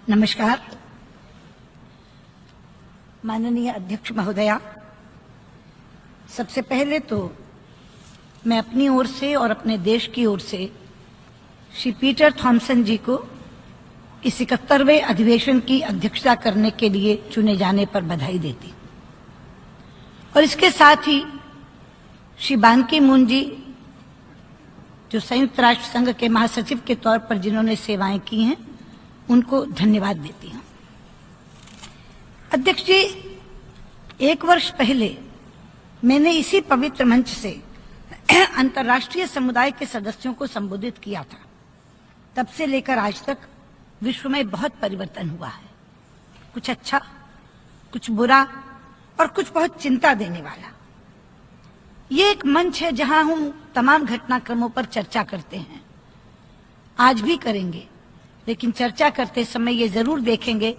नमस्कार। माननीय अध्यक्ष महोदया, सबसे पहले तो मैं अपनी ओर से और अपने देश की ओर से श्री पीटर थॉम्सन जी को इस 71वें अधिवेशन की अध्यक्षता करने के लिए चुने जाने पर बधाई देती और इसके साथ ही श्री बान की मून जी, जो संयुक्त राष्ट्र संघ के महासचिव के तौर पर जिन्होंने सेवाएं की हैं, उनको धन्यवाद देती हूं। अध्यक्ष जी, 1 वर्ष पहले मैंने इसी पवित्र मंच से अंतर्राष्ट्रीय समुदाय के सदस्यों को संबोधित किया था। तब से लेकर आज तक विश्व में बहुत परिवर्तन हुआ है, कुछ अच्छा, कुछ बुरा और कुछ बहुत चिंता देने वाला। ये एक मंच है जहां हम तमाम घटनाक्रमों पर चर्चा करते हैं, आज भी करेंगे, लेकिन चर्चा करते समय ये जरूर देखेंगे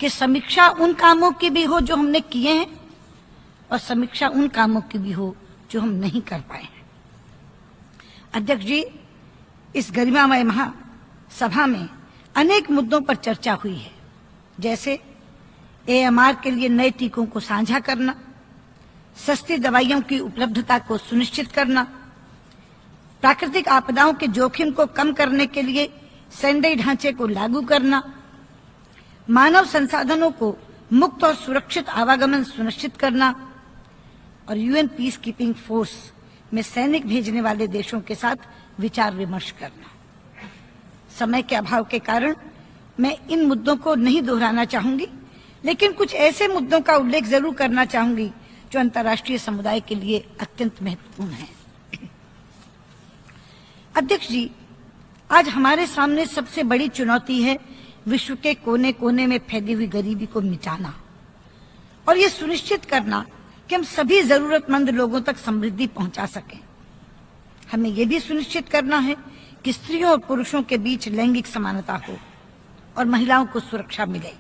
कि समीक्षा उन कामों की भी हो जो हमने किए हैं और समीक्षा उन कामों की भी हो जो हम नहीं कर पाए हैं। अध्यक्ष जी, इस गरिमामय महासभा में अनेक मुद्दों पर चर्चा हुई है, जैसे AMR के लिए नए टीकों को साझा करना, सस्ती दवाइयों की उपलब्धता को सुनिश्चित करना, प्राकृतिक आपदाओं के जोखिम को कम करने के लिए सैन्य ढांचे को लागू करना, मानव संसाधनों को मुक्त और सुरक्षित आवागमन सुनिश्चित करना और UN पीस कीपिंग फोर्स में सैनिक भेजने वाले देशों के साथ विचार विमर्श करना। समय के अभाव के कारण मैं इन मुद्दों को नहीं दोहराना चाहूंगी, लेकिन कुछ ऐसे मुद्दों का उल्लेख जरूर करना चाहूंगी जो अंतर्राष्ट्रीय समुदाय के लिए अत्यंत महत्वपूर्ण है। अध्यक्ष जी, आज हमारे सामने सबसे बड़ी चुनौती है विश्व के कोने कोने में फैली हुई गरीबी को मिटाना और ये सुनिश्चित करना कि हम सभी जरूरतमंद लोगों तक समृद्धि पहुंचा सकें। हमें यह भी सुनिश्चित करना है कि स्त्रियों और पुरुषों के बीच लैंगिक समानता हो और महिलाओं को सुरक्षा मिले।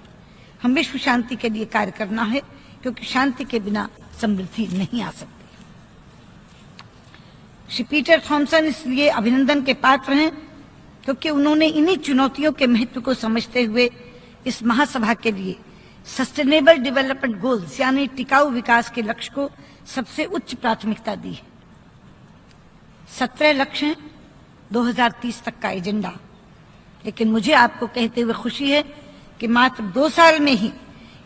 हम विश्व शांति के लिए कार्य करना है, क्योंकि शांति के बिना समृद्धि नहीं आ सकती। श्री पीटर थॉम्सन इसलिए अभिनंदन के पात्र हैं क्योंकि उन्होंने इन्हीं चुनौतियों के महत्व को समझते हुए इस महासभा के लिए सस्टेनेबल डेवलपमेंट गोल्स यानी टिकाऊ विकास के लक्ष्य को सबसे उच्च प्राथमिकता दी है। 17 लक्ष्य हैं 2030 तक का एजेंडा, लेकिन मुझे आपको कहते हुए खुशी है कि मात्र 2 साल में ही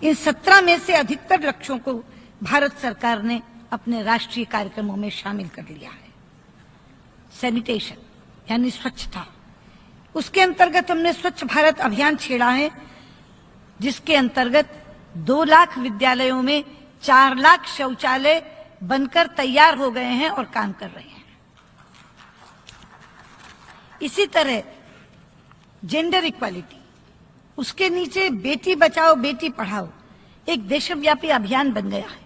इन 17 में से अधिकतर लक्ष्यों को भारत सरकार ने अपने राष्ट्रीय कार्यक्रमों में शामिल कर लिया है। सैनिटेशन यानी स्वच्छता, उसके अंतर्गत हमने स्वच्छ भारत अभियान छेड़ा है, जिसके अंतर्गत 2 लाख विद्यालयों में 4 लाख शौचालय बनकर तैयार हो गए हैं और काम कर रहे हैं। इसी तरह जेंडर इक्वालिटी, उसके नीचे बेटी बचाओ बेटी पढ़ाओ एक देशव्यापी अभियान बन गया है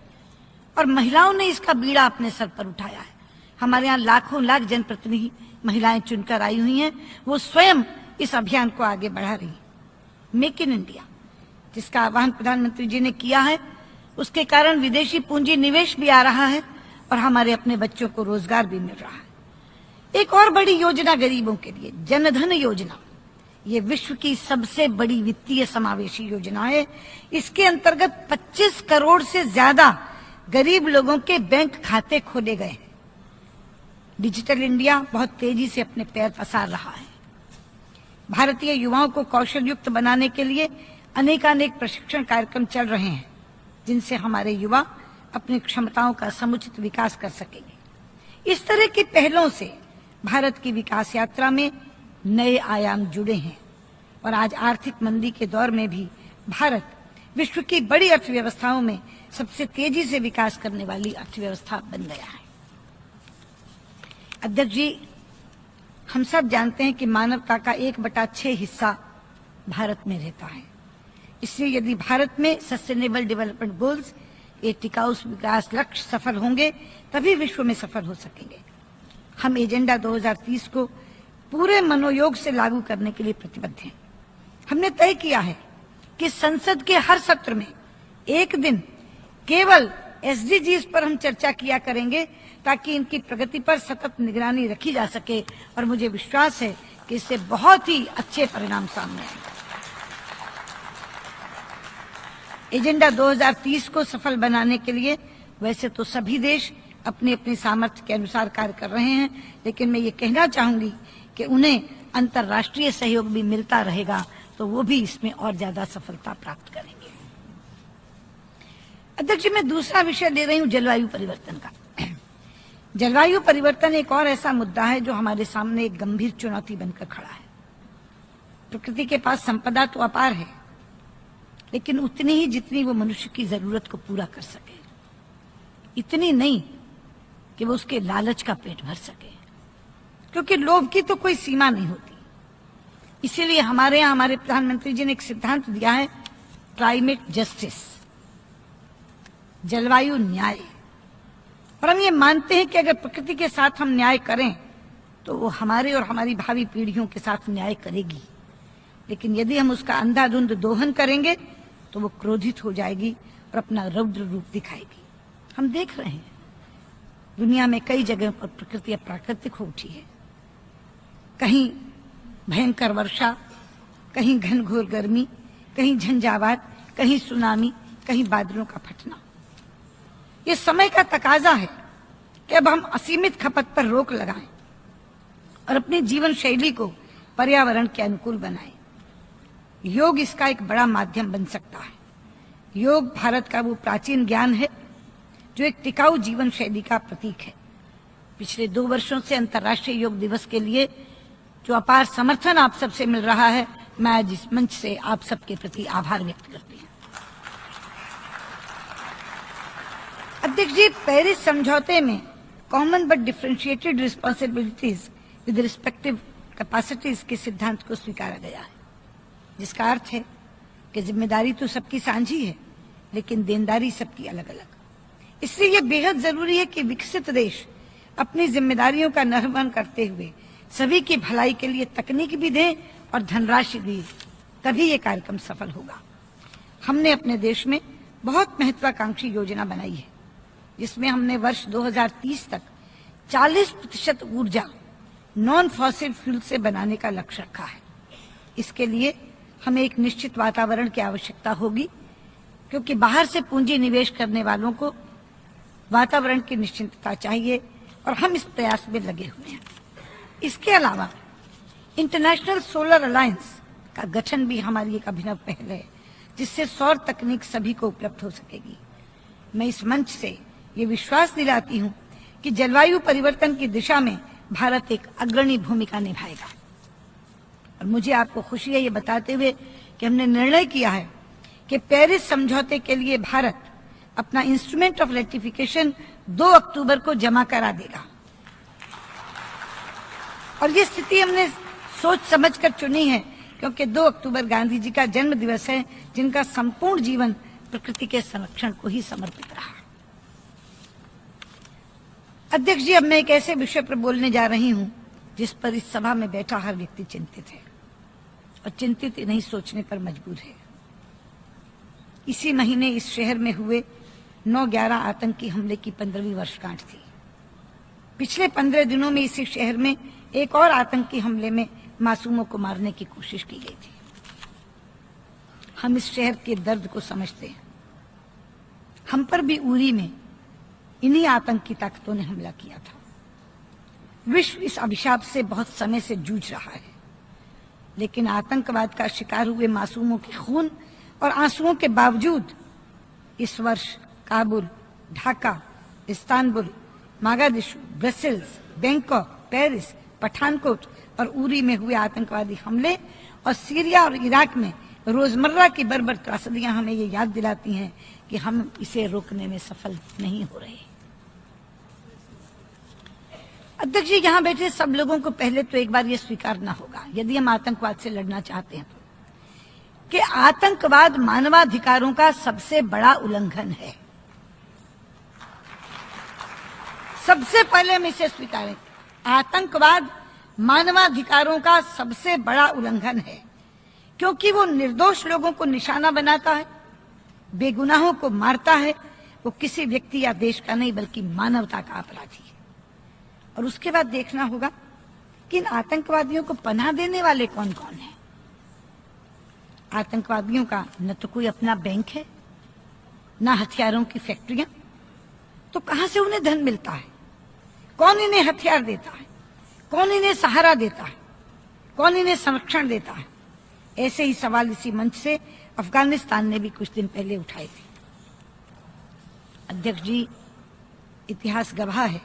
और महिलाओं ने इसका बीड़ा अपने सर पर उठाया है। हमारे यहाँ लाखों लाख जनप्रतिनिधि महिलाएं चुनकर आई हुई हैं, वो स्वयं इस अभियान को आगे बढ़ा रही हैं। मेक इन इंडिया, जिसका आह्वान प्रधानमंत्री जी ने किया है, उसके कारण विदेशी पूंजी निवेश भी आ रहा है और हमारे अपने बच्चों को रोजगार भी मिल रहा है। एक और बड़ी योजना गरीबों के लिए, जनधन योजना, ये विश्व की सबसे बड़ी वित्तीय समावेशी योजना है। इसके अंतर्गत 25 करोड़ से ज्यादा गरीब लोगों के बैंक खाते खोले गए हैं। डिजिटल इंडिया बहुत तेजी से अपने पैर पसार रहा है। भारतीय युवाओं को कौशल युक्त बनाने के लिए अनेकानेक प्रशिक्षण कार्यक्रम चल रहे हैं, जिनसे हमारे युवा अपनी क्षमताओं का समुचित विकास कर सकेंगे। इस तरह की पहलों से भारत की विकास यात्रा में नए आयाम जुड़े हैं और आज आर्थिक मंदी के दौर में भी भारत विश्व की बड़ी अर्थव्यवस्थाओं में सबसे तेजी से विकास करने वाली अर्थव्यवस्था बन गया है। अध्यक्ष जी, हम सब जानते हैं कि मानवता का 1/6 हिस्सा भारत में रहता है। इसलिए यदि भारत में सस्टेनेबल डेवलपमेंट गोल्स, ये टिकाऊ विकास लक्ष्य सफल होंगे, तभी विश्व में सफल हो सकेंगे। हम एजेंडा 2030 को पूरे मनोयोग से लागू करने के लिए प्रतिबद्ध हैं। हमने तय किया है कि संसद के हर सत्र में एक दिन केवल SDGs पर हम चर्चा किया करेंगे, ताकि इनकी प्रगति पर सतत निगरानी रखी जा सके और मुझे विश्वास है कि इससे बहुत ही अच्छे परिणाम सामने आएंगे। एजेंडा 2030 को सफल बनाने के लिए वैसे तो सभी देश अपने अपने सामर्थ्य के अनुसार कार्य कर रहे हैं, लेकिन मैं ये कहना चाहूंगी कि उन्हें अंतर्राष्ट्रीय सहयोग भी मिलता रहेगा तो वो भी इसमें और ज्यादा सफलता प्राप्त करेंगे। अध्यक्ष जी, मैं दूसरा विषय ले रही हूं जलवायु परिवर्तन का। जलवायु परिवर्तन एक और ऐसा मुद्दा है जो हमारे सामने एक गंभीर चुनौती बनकर खड़ा है। प्रकृति के पास संपदा तो अपार है, लेकिन उतनी ही जितनी वो मनुष्य की जरूरत को पूरा कर सके, इतनी नहीं कि वो उसके लालच का पेट भर सके, क्योंकि लोभ की तो कोई सीमा नहीं होती। इसीलिए हमारे यहाँ हमारे प्रधानमंत्री जी ने एक सिद्धांत दिया है, क्लाइमेट जस्टिस, जलवायु न्याय। और हम ये मानते हैं कि अगर प्रकृति के साथ हम न्याय करें तो वो हमारे और हमारी भावी पीढ़ियों के साथ न्याय करेगी, लेकिन यदि हम उसका अंधाधुंध दोहन करेंगे तो वो क्रोधित हो जाएगी और अपना रौद्र रूप दिखाएगी। हम देख रहे हैं दुनिया में कई जगहों पर प्रकृति अप्राकृतिक हो उठी है। कहीं भयंकर वर्षा, कहीं घनघोर गर्मी, कहीं झंझावात, कहीं सुनामी, कहीं बादलों का फटना। ये समय का तकाजा है कि अब हम असीमित खपत पर रोक लगाएं और अपनी जीवन शैली को पर्यावरण के अनुकूल बनाएं। योग इसका एक बड़ा माध्यम बन सकता है। योग भारत का वो प्राचीन ज्ञान है जो एक टिकाऊ जीवन शैली का प्रतीक है। पिछले 2 वर्षों से अंतर्राष्ट्रीय योग दिवस के लिए जो अपार समर्थन आप सबसे मिल रहा है, मैं आज इस मंच से आप सबके प्रति आभार व्यक्त करती हूँ। अध्यक्ष जी, पेरिस समझौते में common but differentiated responsibilities with respective capacities के सिद्धांत को स्वीकारा गया है, जिसका अर्थ है कि जिम्मेदारी तो सबकी साझी है, लेकिन देनदारी सबकी अलग अलग। इसलिए यह बेहद जरूरी है कि विकसित देश अपनी जिम्मेदारियों का निर्वहन करते हुए सभी की भलाई के लिए तकनीक भी दें और धनराशि भी, तभी ये कार्यक्रम सफल होगा। हमने अपने देश में बहुत महत्वाकांक्षी योजना बनाई है, जिसमें हमने वर्ष 2030 तक 40% ऊर्जा नॉन फॉसिल फ्यूल से बनाने का लक्ष्य रखा है। इसके लिए हमें एक निश्चित वातावरण की आवश्यकता होगी, क्योंकि बाहर से पूंजी निवेश करने वालों को वातावरण की निश्चिंतता चाहिए और हम इस प्रयास में लगे हुए हैं। इसके अलावा इंटरनेशनल सोलर अलायंस का गठन भी हमारी एक अभिनव पहल है, जिससे सौर तकनीक सभी को उपलब्ध हो सकेगी। मैं इस मंच से ये विश्वास दिलाती हूँ कि जलवायु परिवर्तन की दिशा में भारत एक अग्रणी भूमिका निभाएगा। और मुझे आपको खुशी है ये बताते हुए कि हमने निर्णय किया है कि पेरिस समझौते के लिए भारत अपना इंस्ट्रूमेंट ऑफ रेटिफिकेशन 2 अक्टूबर को जमा करा देगा। और ये स्थिति हमने सोच समझकर चुनी है, क्योंकि 2 अक्टूबर गांधी जी का जन्म दिवस है, जिनका संपूर्ण जीवन प्रकृति के संरक्षण को ही समर्पित रहा। अध्यक्ष जी, अब मैं एक ऐसे विषय पर बोलने जा रही हूं जिस पर इस सभा में बैठा हर व्यक्ति चिंतित है, और चिंतित नहीं सोचने पर मजबूर है। इसी महीने इस शहर में हुए 9/11 आतंकी हमले की 15वीं वर्षगांठ थी। पिछले 15 दिनों में इसी शहर में एक और आतंकी हमले में मासूमों को मारने की कोशिश की गई थी। हम इस शहर के दर्द को समझते हैं। हम पर भी उरी में इन्हीं आतंकी ताकतों ने हमला किया था। विश्व इस अभिशाप से बहुत समय से जूझ रहा है, लेकिन आतंकवाद का शिकार हुए मासूमों के खून और आंसुओं के बावजूद इस वर्ष Kabul, Dhaka, Istanbul, Mogadishu, Brussels, Bangkok, Paris, Pathankot और उरी में हुए आतंकवादी हमले और सीरिया और इराक में रोजमर्रा की बर्बर त्रासदियां हमें ये याद दिलाती हैं कि हम इसे रोकने में सफल नहीं हो रहे। अध्यक्ष जी, यहां बैठे सब लोगों को पहले तो एक बार ये स्वीकारना होगा, यदि हम आतंकवाद से लड़ना चाहते हैं, तो कि आतंकवाद मानवाधिकारों का सबसे बड़ा उल्लंघन है। सबसे पहले हम इसे स्वीकारें, आतंकवाद मानवाधिकारों का सबसे बड़ा उल्लंघन है, क्योंकि वो निर्दोष लोगों को निशाना बनाता है, बेगुनाहों को मारता है। वो किसी व्यक्ति या देश का नहीं, बल्कि मानवता का अपराधी है। और उसके बाद देखना होगा कि इन आतंकवादियों को पनाह देने वाले कौन कौन हैं। आतंकवादियों का न तो कोई अपना बैंक है, ना हथियारों की फैक्ट्रियां, तो कहां से उन्हें धन मिलता है? कौन इन्हें हथियार देता है? कौन इन्हें सहारा देता है? कौन इन्हें संरक्षण देता है? ऐसे ही सवाल इसी मंच से अफगानिस्तान ने भी कुछ दिन पहले उठाए थे। अध्यक्ष जी, इतिहास गवाह है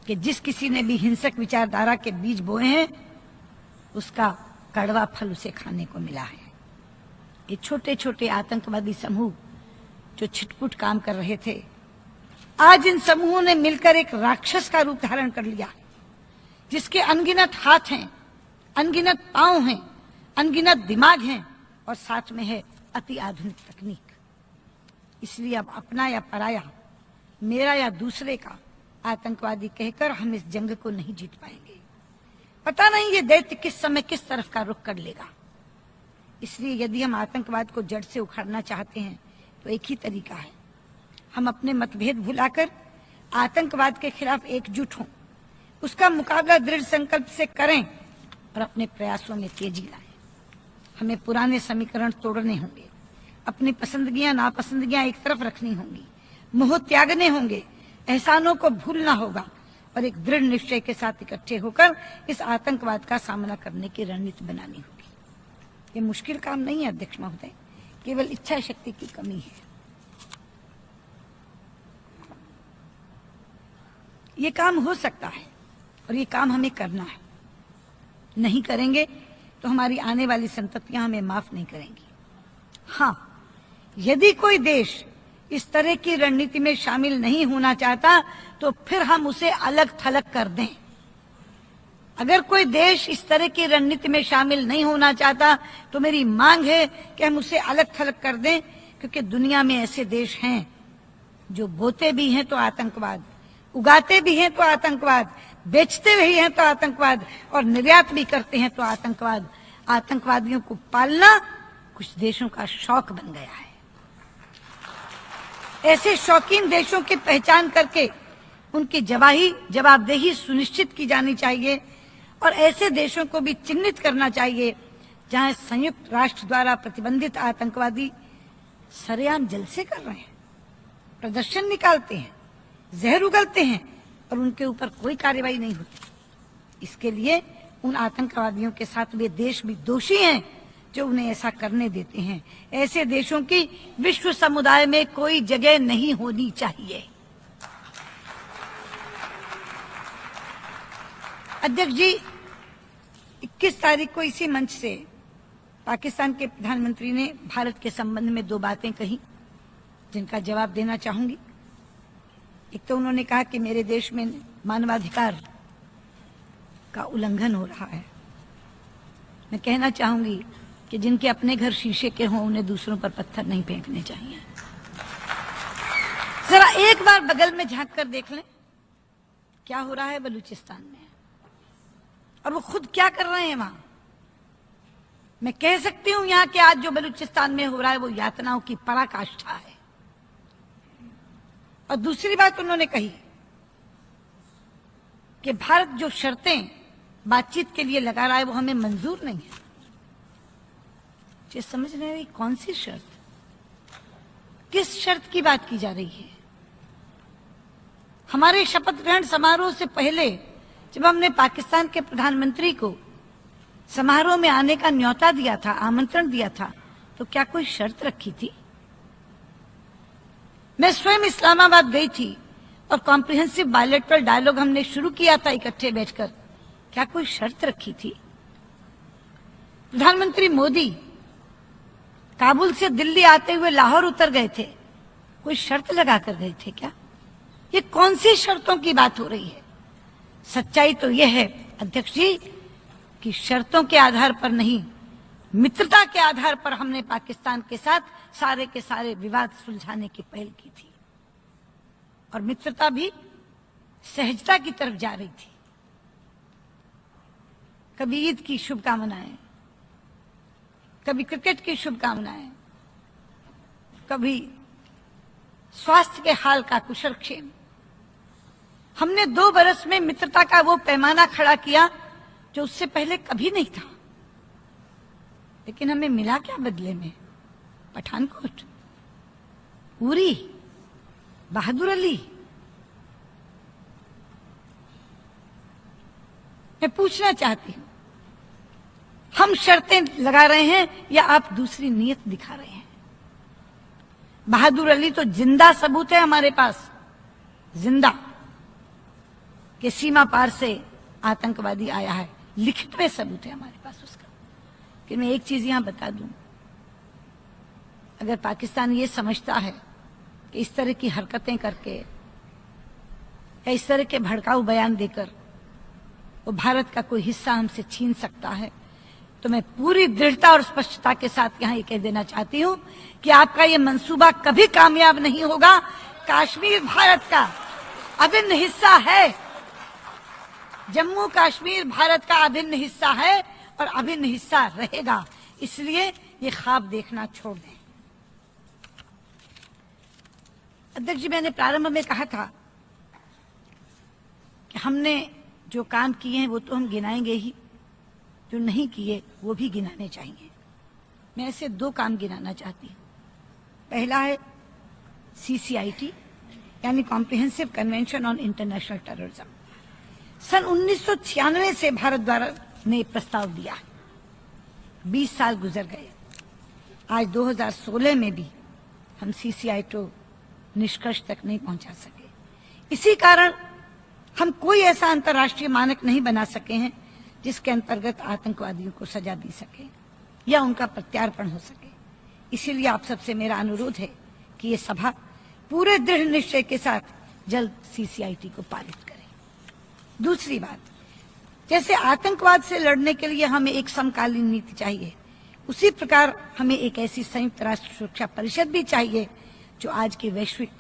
कि जिस किसी ने भी हिंसक विचारधारा के बीज बोए हैं, उसका कड़वा फल उसे खाने को मिला है। ये छोटे छोटे आतंकवादी समूह जो छिटपुट काम कर रहे थे, आज इन समूहों ने मिलकर एक राक्षस का रूप धारण कर लिया, जिसके अनगिनत हाथ हैं, अनगिनत पांव हैं, अनगिनत दिमाग हैं और साथ में है अति आधुनिक तकनीक। इसलिए अब अपना या पराया, मेरा या दूसरे का आतंकवादी कहकर हम इस जंग को नहीं जीत पाएंगे। पता नहीं ये दैत्य किस समय किस तरफ का रुख कर लेगा। इसलिए यदि हम आतंकवाद को जड़ से उखाड़ना चाहते हैं तो एक ही तरीका है, हम अपने मतभेद भुलाकर आतंकवाद के खिलाफ एकजुट हों, उसका मुकाबला दृढ़ संकल्प से करें और अपने प्रयासों में तेजी लाएं। हमें पुराने समीकरण तोड़ने होंगे, अपनी पसंदगियां नापसंदगियां एक तरफ रखनी होंगी, मोह त्यागने होंगे, एहसानों को भूलना होगा और एक दृढ़ निश्चय के साथ इकट्ठे होकर इस आतंकवाद का सामना करने की रणनीति बनानी होगी। ये मुश्किल काम नहीं है अध्यक्ष महोदय, केवल इच्छा शक्ति की कमी है। ये काम हो सकता है और ये काम हमें करना है। नहीं करेंगे तो हमारी आने वाली संततियां हमें माफ नहीं करेंगी। हाँ, यदि कोई देश इस तरह की रणनीति में शामिल नहीं होना चाहता तो फिर हम उसे अलग थलग कर दें। अगर कोई देश इस तरह की रणनीति में शामिल नहीं होना चाहता तो मेरी मांग है कि हम उसे अलग थलग कर दें, क्योंकि दुनिया में ऐसे देश हैं जो बोते भी हैं तो आतंकवाद, उगाते भी हैं तो आतंकवाद, बेचते भी हैं तो आतंकवाद और निर्यात भी करते हैं तो आतंकवाद। आतंकवादियों को पालना कुछ देशों का शौक बन गया है। ऐसे शौकीन देशों की पहचान करके उनकी जवाबदेही सुनिश्चित की जानी चाहिए और ऐसे देशों को भी चिन्हित करना चाहिए जहां संयुक्त राष्ट्र द्वारा प्रतिबंधित आतंकवादी सरेआम जलसे कर रहे हैं, प्रदर्शन निकालते हैं, जहर उगलते हैं और उनके ऊपर कोई कार्रवाई नहीं होती। इसके लिए उन आतंकवादियों के साथ वे देश भी दोषी हैं जो उन्हें ऐसा करने देते हैं। ऐसे देशों की विश्व समुदाय में कोई जगह नहीं होनी चाहिए। अध्यक्ष जी, 21 तारीख को इसी मंच से पाकिस्तान के प्रधानमंत्री ने भारत के संबंध में 2 बातें कही जिनका जवाब देना चाहूंगी। एक तो उन्होंने कहा कि मेरे देश में मानवाधिकार का उल्लंघन हो रहा है। मैं कहना चाहूंगी कि जिनके अपने घर शीशे के हों उन्हें दूसरों पर पत्थर नहीं फेंकने चाहिए। जरा एक बार बगल में झांक कर देख लें क्या हो रहा है बलूचिस्तान में और वो खुद क्या कर रहे हैं वहां। मैं कह सकती हूं यहां के आज जो बलूचिस्तान में हो रहा है वो यातनाओं की पराकाष्ठा है। और दूसरी बात उन्होंने कही कि भारत जो शर्तें बातचीत के लिए लगा रहा है वो हमें मंजूर नहीं है। मुझे समझ नहीं रही कौन सी शर्त, किस शर्त की बात की जा रही है। हमारे शपथ ग्रहण समारोह से पहले जब हमने पाकिस्तान के प्रधानमंत्री को समारोह में आने का न्योता दिया था, आमंत्रण दिया था, तो क्या कोई शर्त रखी थी? मैं स्वयं इस्लामाबाद गई थी और कॉम्प्रिहेंसिव बायलैटरल डायलॉग हमने शुरू किया था इकट्ठे बैठकर। क्या कोई शर्त रखी थी? प्रधानमंत्री मोदी काबुल से दिल्ली आते हुए लाहौर उतर गए थे, कोई शर्त लगा कर गए थे क्या? ये कौन सी शर्तों की बात हो रही है? सच्चाई तो यह है अध्यक्ष जी कि शर्तों के आधार पर नहीं, मित्रता के आधार पर हमने पाकिस्तान के साथ सारे के सारे विवाद सुलझाने की पहल की थी और मित्रता भी सहजता की तरफ जा रही थी। कभी ईद की शुभकामनाएं, कभी क्रिकेट की शुभकामनाएं, कभी स्वास्थ्य के हाल का कुशलक्षेम। हमने 2 बरस में मित्रता का वो पैमाना खड़ा किया जो उससे पहले कभी नहीं था। लेकिन हमें मिला क्या बदले में? पठानकोट। उरी, बहादुर अली, मैं पूछना चाहती हूं, हम शर्तें लगा रहे हैं या आप दूसरी नीयत दिखा रहे हैं? बहादुर अली तो जिंदा सबूत है हमारे पास, जिंदा, कि सीमा पार से आतंकवादी आया है, लिखित में सबूत है हमारे पास उसका। कि मैं एक चीज यहां बता दूं, अगर पाकिस्तान ये समझता है कि इस तरह की हरकतें करके या इस तरह के भड़काऊ बयान देकर वो भारत का कोई हिस्सा हमसे छीन सकता है, तो मैं पूरी दृढ़ता और स्पष्टता के साथ यहां ये कह देना चाहती हूं कि आपका ये मंसूबा कभी कामयाब नहीं होगा। कश्मीर भारत का अभिन्न हिस्सा है, जम्मू कश्मीर भारत का अभिन्न हिस्सा है और अभिन्न हिस्सा रहेगा। इसलिए ये ख्वाब देखना छोड़ दें। अध्यक्ष जी, मैंने प्रारंभ में कहा था कि हमने जो काम किए हैं वो तो हम गिनाएंगे ही, जो नहीं किए वो भी गिनाने चाहिए। मैं ऐसे 2 काम गिनाना चाहती हूँ। पहला है CCIT यानी comprehensive convention on international terrorism. सन 1996 से भारत द्वारा ने प्रस्ताव दिया, 20 साल गुजर गए, आज 2016 में भी हम CCIT निष्कर्ष तक नहीं पहुंचा सके। इसी कारण हम कोई ऐसा अंतर्राष्ट्रीय मानक नहीं बना सके हैं जिसके अंतर्गत आतंकवादियों को सजा दी सके या उनका प्रत्यार्पण हो सके। इसीलिए आप सबसे मेरा अनुरोध है कि ये सभा पूरे दृढ़ निश्चय के साथ जल्द CCIT को पारित करे। दूसरी बात, जैसे आतंकवाद से लड़ने के लिए हमें एक समकालीन नीति चाहिए, उसी प्रकार हमें एक ऐसी संयुक्त राष्ट्र सुरक्षा परिषद भी चाहिए जो आज के वैश्विक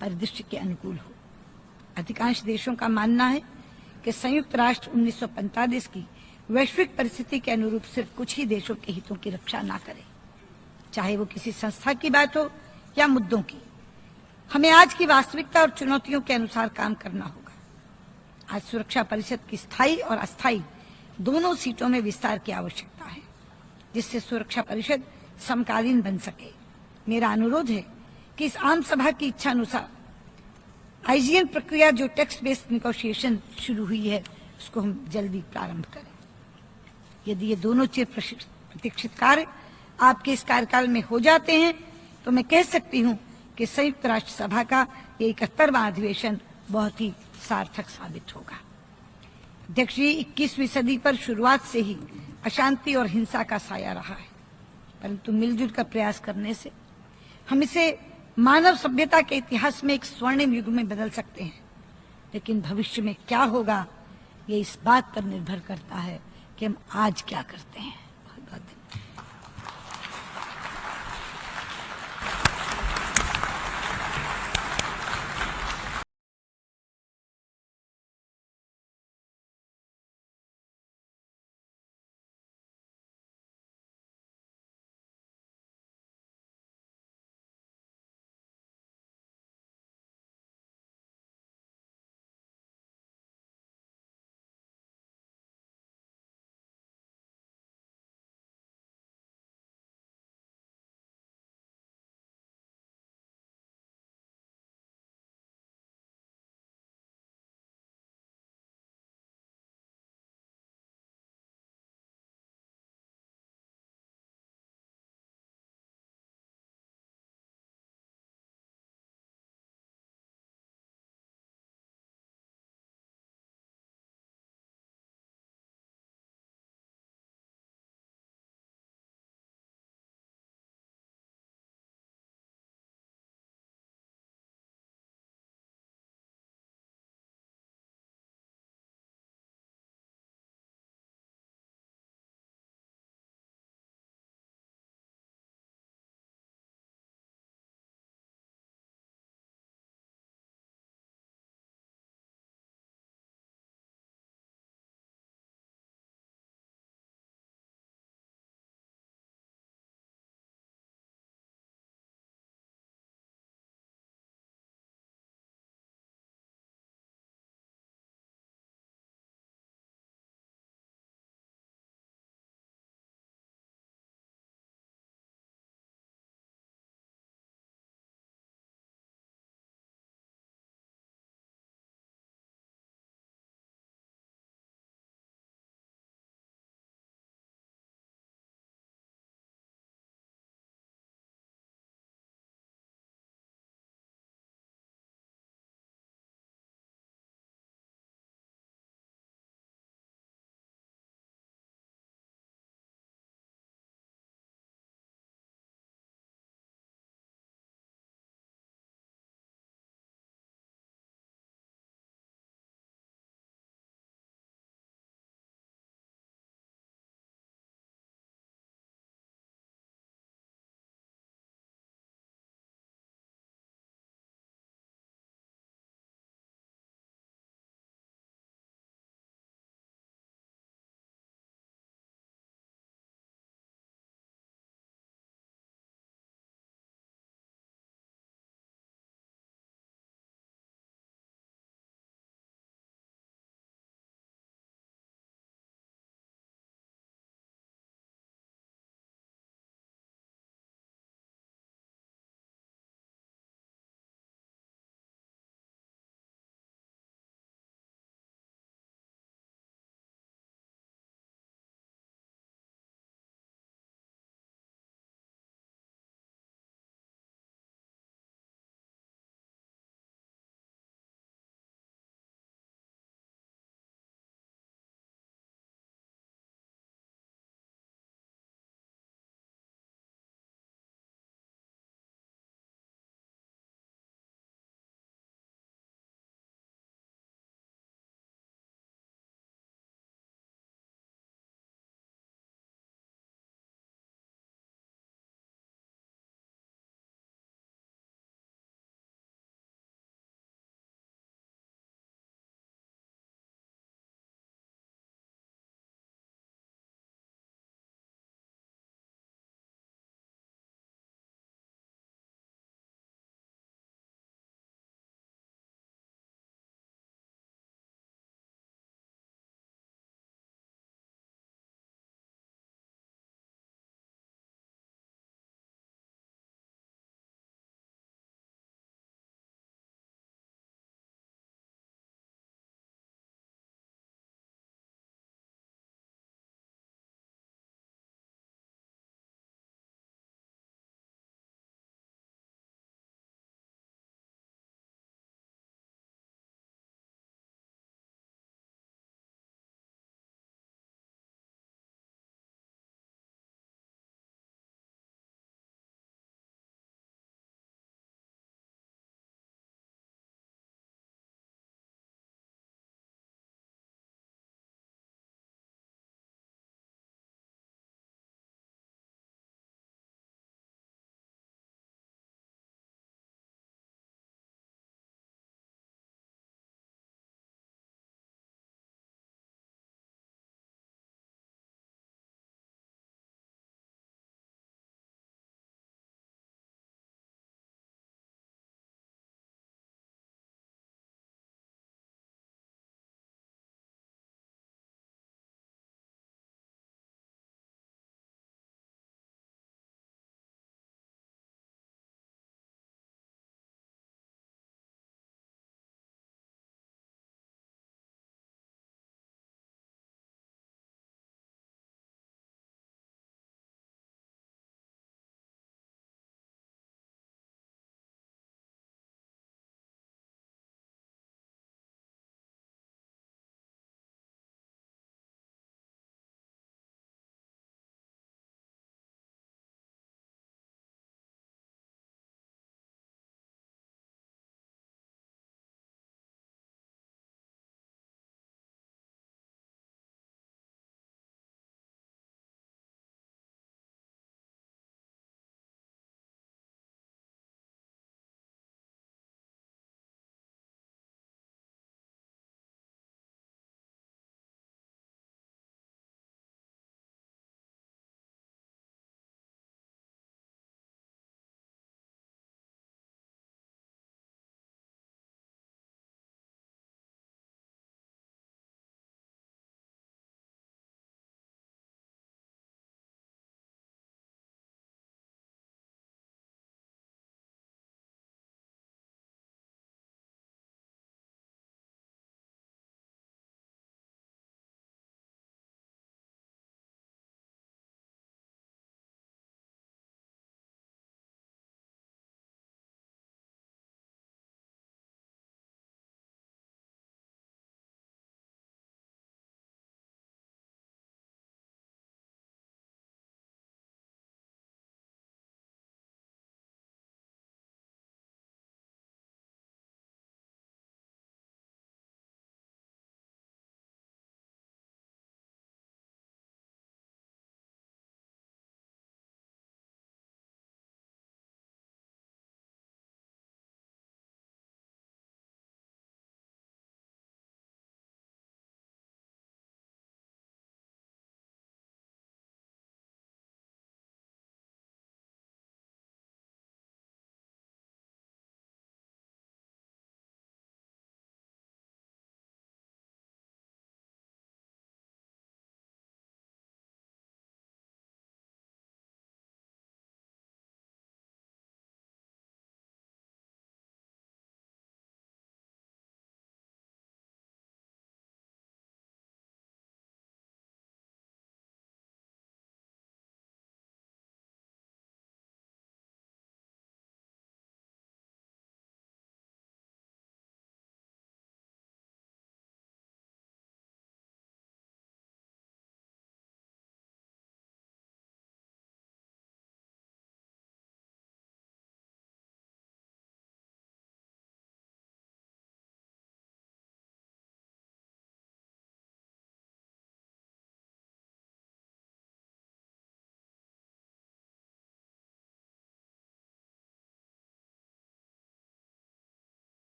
परिदृश्य के अनुकूल हो। अधिकांश देशों का मानना है कि संयुक्त राष्ट्र 1945 की वैश्विक परिस्थिति के अनुरूप सिर्फ कुछ ही देशों के हितों की रक्षा ना करे, चाहे वो किसी संस्था की बात हो या मुद्दों की। हमें आज की वास्तविकता और चुनौतियों के अनुसार काम करना होगा। आज सुरक्षा परिषद की स्थायी और अस्थायी दोनों सीटों में विस्तार की आवश्यकता है, जिससे सुरक्षा परिषद समकालीन बन सके। मेरा अनुरोध है कि इस आम सभा की इच्छा अनुसार IGN प्रक्रिया, जो टेक्स्ट बेस्ड निगोशिएशन शुरू हुई है, उसको हम जल्दी प्रारंभ करें। यदि ये दोनों चिर प्रतीक्षित कार्य आपके इस कार्यकाल में हो जाते हैं तो मैं कह सकती हूं कि संयुक्त राष्ट्र सभा का ये 71वां अधिवेशन बहुत ही सार्थक साबित होगा। अध्यक्ष जी, 21वीं सदी पर शुरुआत से ही अशांति और हिंसा का साया रहा है, परंतु मिलजुल कर प्रयास करने से हम इसे मानव सभ्यता के इतिहास में एक स्वर्णिम युग में बदल सकते हैं। लेकिन भविष्य में क्या होगा, ये इस बात पर निर्भर करता है कि हम आज क्या करते हैं।